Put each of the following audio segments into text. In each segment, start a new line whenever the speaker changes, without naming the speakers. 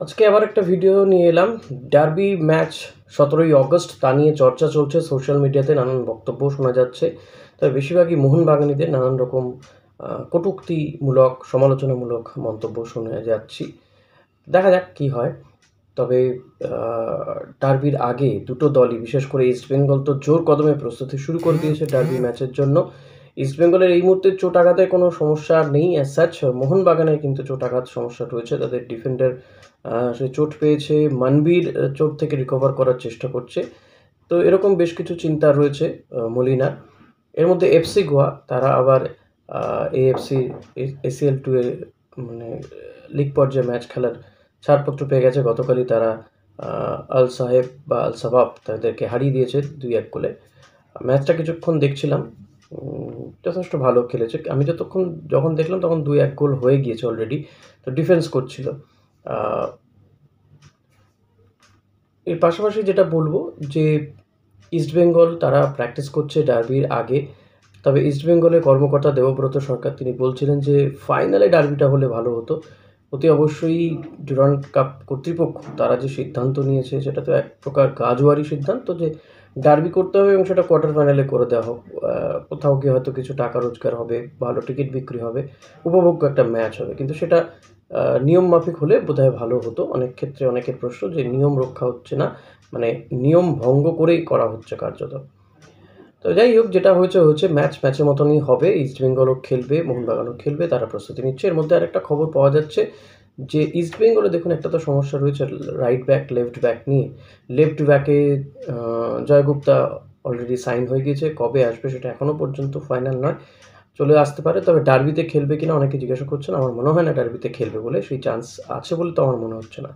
আজকে আবার একটা ভিডিও নিয়ে এলাম। ডার্বি ম্যাচ 17ই অগস্ট, তা নিয়ে চর্চা চলছে সোশ্যাল মিডিয়াতে, নানান বক্তব্য শোনা যাচ্ছে। তবে বেশিরভাগই মোহনবাগানীদের নানান রকম কটূক্তিমূলক, সমালোচনামূলক মন্তব্য শুনে যাচ্ছি। দেখা যাক কী হয়। তবে ডার্বির আগে দুটো দলই, বিশেষ করে ইস্টবেঙ্গল তো জোর কদমে প্রস্তুতি শুরু করে দিয়েছে ডার্বি ম্যাচের জন্য। ইস্টবেঙ্গলের এই মুহূর্তে চোট আঘাতের কোনো সমস্যা নেই অ্যাজ সাচ। মোহনবাগানের কিন্তু চোট আঘাত সমস্যা রয়েছে। তাদের ডিফেন্ডার সে চোট পেয়েছে, মানবীর চোট থেকে রিকভার করার চেষ্টা করছে। তো এরকম বেশ কিছু চিন্তা রয়েছে মলিনার। এর মধ্যে এফসি গোয়া, তারা আবার এএফসি ACL2 এর মানে লিগ পর্যায়ে ম্যাচ খেলার ছাড়পত্র পেয়ে গেছে। গতকালই তারা আল সাহেব বা আল সাবাব তাদেরকে হারিয়ে দিয়েছে 2-1 গোলে। ম্যাচটা কিছুক্ষণ দেখছিলাম, যথেষ্ট ভালো খেলেছে। আমি যখন দেখলাম তখন 2-1 গোল হয়ে গিয়েছে অলরেডি। তো ডিফেন্স করছিল। এর পাশাপাশি যেটা বলবো যে ইস্টবেঙ্গল তারা প্র্যাকটিস করছে ডার্বির আগে। তবে ইস্টবেঙ্গলের কর্মকর্তা দেবব্রত সরকার তিনি বলছিলেন যে ফাইনালে ডার্বিটা হলে ভালো হতো। অতি অবশ্যই ডুরান্ড কাপ কর্তৃপক্ষ তারা যে সিদ্ধান্ত নিয়েছে সেটা তো এক প্রকার গাজোয়ারি সিদ্ধান্ত, যে ডার্বি করতে হবে এবং সেটা কোয়ার্টার ফাইনালে করে দেওয়া হোক। কোথাও গিয়ে হয়তো কিছু টাকা রোজগার হবে, ভালো টিকিট বিক্রি হবে, উপভোগ্য একটা ম্যাচ হবে। কিন্তু সেটা নিয়ম মাফিক হলে বোধহয় ভালো হতো। অনেক ক্ষেত্রে অনেকের প্রশ্ন যে নিয়ম রক্ষা হচ্ছে না, মানে নিয়ম ভঙ্গ করেই করা হচ্ছে কার্যত। তো যাই হোক, যেটা হয়েছে ম্যাচের মতনই হবে। ইস্টবেঙ্গলও খেলবে, মোহনবাগানও খেলবে, তারা প্রস্তুতি নিচ্ছে। এর মধ্যে আরেকটা খবর পাওয়া যাচ্ছে যে ইস্টবেঙ্গলে দেখুন একটা তো সমস্যা রয়েছে রাইট ব্যাক লেফট ব্যাক নিয়ে। লেফট ব্যাকে জয়গুপ্তা অলরেডি সাইন হয়ে গিয়েছে। কবে আসবে সেটা এখনও পর্যন্ত ফাইনাল নয়, চলে আসতে পারে। তবে ডার্বিতে খেলবে কিনা অনেকে জিজ্ঞাসা করছেন। আমার মনে হয় না ডার্বিতে খেলবে বলে, সেই চান্স আছে বলে তো আমার মনে হচ্ছে না।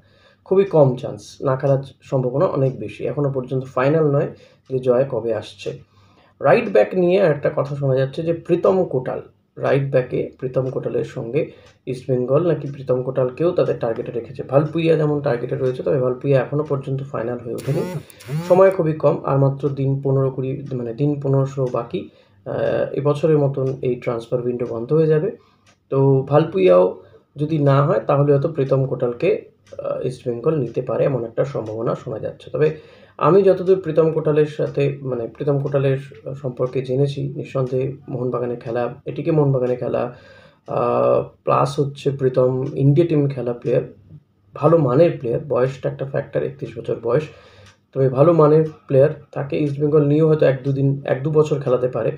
খুবই কম চান্স, না খেলার সম্ভাবনা অনেক বেশি। এখনও পর্যন্ত ফাইনাল নয় যে জয় কবে আসছে। রাইট ব্যাক নিয়ে একটা কথা শোনা যাচ্ছে যে প্রীতম কোটাল, রাইট ব্যাকে প্রীতম কোটালের সঙ্গে ইস্টবেঙ্গল নাকি প্রীতম কোটালকেও তাদের টার্গেটে রেখেছে। ভালপুইয়া যেমন টার্গেটে রয়েছে, তবে ভালপুইয়া এখনও পর্যন্ত ফাইনাল হয়ে ওঠেনি। সময় খুবই কম, আর মাত্র দিন 15-16 বাকি। এবছরের মতন এই ট্রান্সফার উইন্ডো বন্ধ হয়ে যাবে। তো ভালপুইয়াও যদি না হয় তাহলে হয়তো প্রীতম কোটালকে ইস্টবেঙ্গল নিতে পারে, এমন একটা সম্ভাবনা শোনা যাচ্ছে। তবে আমি যতদূর প্রীতম কোটালের সম্পর্কে জেনেছি, নিঃসন্দেহে মোহনবাগানে খেলা, এটিকে মোহনবাগানে খেলা, প্লাস হচ্ছে প্রীতম ইন্ডিয়া টিম খেলা প্লেয়ার, ভালো মানের প্লেয়ার। বয়সটা একটা ফ্যাক্টর, 31 বছর বয়স। তবে ভালো মানের প্লেয়ার, তাকে ইস্টবেঙ্গল নিয়েও হয়তো 1-2 বছর খেলাতে পারে।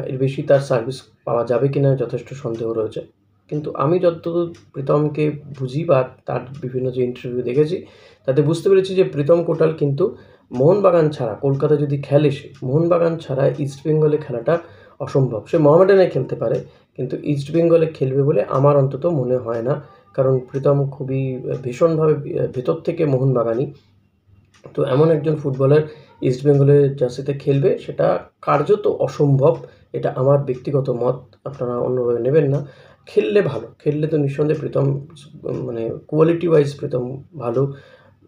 এর বেশি তার সার্ভিস পাওয়া যাবে কিনা যথেষ্ট সন্দেহ রয়েছে। কিন্তু আমি যতদূর প্রীতমকে বুঝি বা তার বিভিন্ন যে ইন্টারভিউ দেখেছি, তাতে বুঝতে পেরেছি যে প্রীতম কোটাল কিন্তু মোহনবাগান ছাড়া, কলকাতা যদি খেলে সে, মোহনবাগান ছাড়া ইস্টবেঙ্গলে খেলাটা অসম্ভব। সে মোহামেডানে খেলতে পারে, কিন্তু ইস্টবেঙ্গলে খেলবে বলে আমার অন্তত মনে হয় না। কারণ প্রীতম খুবই ভীষণভাবে ভেতর থেকে মোহনবাগানি। তো এমন একজন ফুটবলার ইস্টবেঙ্গলের জার্সিতে খেলবে, সেটা কার্যত অসম্ভব। এটা আমার ব্যক্তিগত মত, আপনারা অন্যভাবে নেবেন না। খেললে ভালো, খেললে তো নিঃসন্দেহে প্রীতম মানে কোয়ালিটি ওয়াইজ প্রীতম ভালো।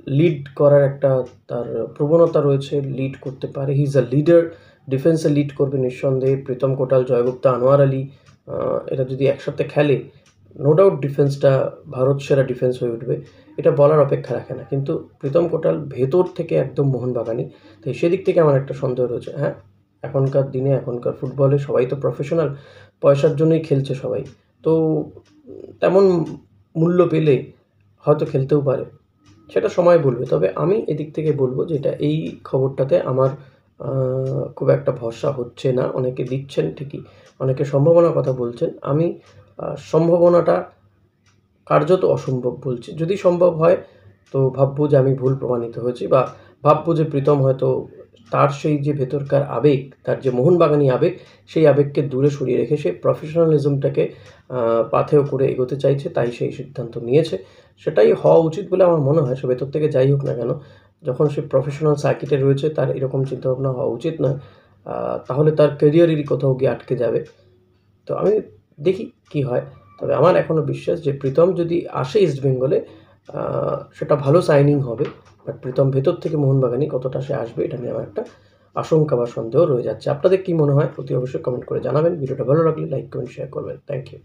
লিড করার একটা তার প্রবণতা রয়েছে, লিড করতে পারে। হি ইজ আ লিডার, ডিফেন্সে লিড করবে নিঃসন্দেহে। প্রীতম কোটাল, জয়গুপ্তা, আনোয়ার আলী, এরা যদি একসাথে খেলে, নো ডাউট ডিফেন্সটা ভারত সেরা ডিফেন্স হয়ে উঠবে, এটা বলার অপেক্ষা রাখে না। কিন্তু প্রীতম কোটাল ভেতর থেকে একদম মোহনবাগানি, তাই সেদিক থেকে আমার একটা সন্দেহ রয়েছে। হ্যাঁ, এখনকার দিনে, এখনকার ফুটবলে সবাই তো প্রফেশনাল, পয়সার জন্যই খেলছে সবাই। তো তেমন মূল্য পেলে হয়তো খেলতেও পারে, সেটা সময় বলবে। তবে আমি এদিক থেকে বলবো যে এই খবরটাতে আমার খুব একটা ভরসা হচ্ছে না। অনেকে দিচ্ছেন ঠিকই, অনেকে সম্ভাবনার কথা বলছেন। আমি সম্ভাবনাটা কার্যত অসম্ভব বলছি। যদি সম্ভব হয় তো ভাববো যে আমি ভুল প্রমাণিত হয়েছি, বা ভাববো যে প্রীতম হয়তো তার সেই যে ভেতরকার আবেগ, তার যে মোহনবাগানি আবেগ, সেই আবেগকে দূরে সরিয়ে রেখে সে প্রফেশনালিজমটাকে পাথেয় করে এগোতে চাইছে, তাই সেই সিদ্ধান্ত নিয়েছে। সেটাই হওয়া উচিত বলে আমার মনে হয়। সে ভেতর থেকে যাই হোক না কেন, যখন সে প্রফেশনাল সার্কিটে রয়েছে, তার এরকম চিন্তাভাবনা হওয়া উচিত নয়। তাহলে তার ক্যারিয়ারেরই কোথাও গিয়ে আটকে যাবে। তো আমি দেখি কি হয়। তবে আমার এখনও বিশ্বাস যে প্রীতম যদি আসে ইস্টবেঙ্গলে, সেটা ভালো সাইনিং হবে। বাট প্রীতম ভেতর থেকে মোহনবাগানি কতটা সে আসবে, এটা নিয়ে আমার একটা আশঙ্কা বা সন্দেহ রয়ে যাচ্ছে। আপনাদের কী মনে হয় অতি অবশ্যই কমেন্ট করে জানাবেন। ভিডিওটা ভালো লাগলে লাইক কমেন্ট শেয়ার করবেন। Thank you.